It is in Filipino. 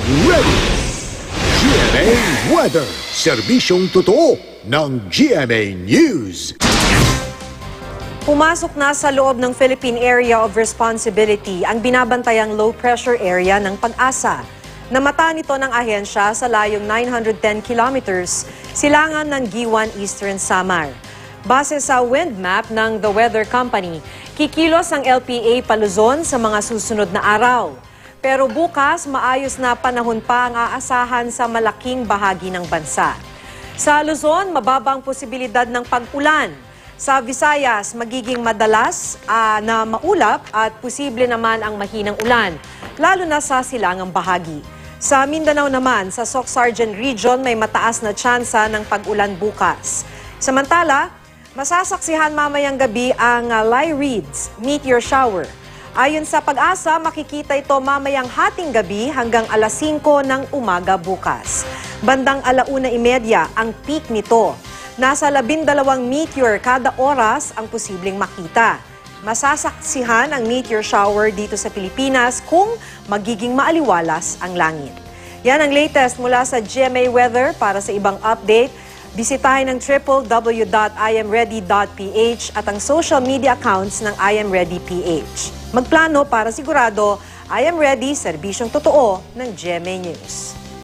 ready! GMA Weather, serbisyong totoo ng GMA News. Pumasok na sa loob ng Philippine Area of Responsibility ang binabantayang low-pressure area ng Pag-asa. Namata nito ng ahensya sa layong 910 kilometers, silangan ng Giwan Eastern Samar. Base sa wind map ng The Weather Company, kikilos ang LPA paluzon sa mga susunod na araw. Pero bukas, maayos na panahon pa ang aasahan sa malaking bahagi ng bansa. Sa Luzon, mababang posibilidad ng pag-ulan. Sa Visayas, magiging madalas na maulap at posible naman ang mahinang ulan, lalo na sa silangang bahagi. Sa Mindanao naman, sa Soc-Sargen Region, may mataas na tsansa ng pag-ulan bukas. Samantala, masasaksihan mamayang gabi ang Lai Reeds meteor shower. Ayon sa Pag-asa, makikita ito mamayang hating gabi hanggang alas 5 ng umaga bukas. Bandang 1:30 ang peak nito. Nasa 12 meteor kada oras ang posibleng makita. Masasaksihan ang meteor shower dito sa Pilipinas kung magiging maaliwalas ang langit. Yan ang latest mula sa GMA Weather. Para sa ibang update, bisitahin ang www.imready.ph at ang social media accounts ng IamReadyPH. Magplano para sigurado, I Am Ready, serbisyong totoo ng GMA News.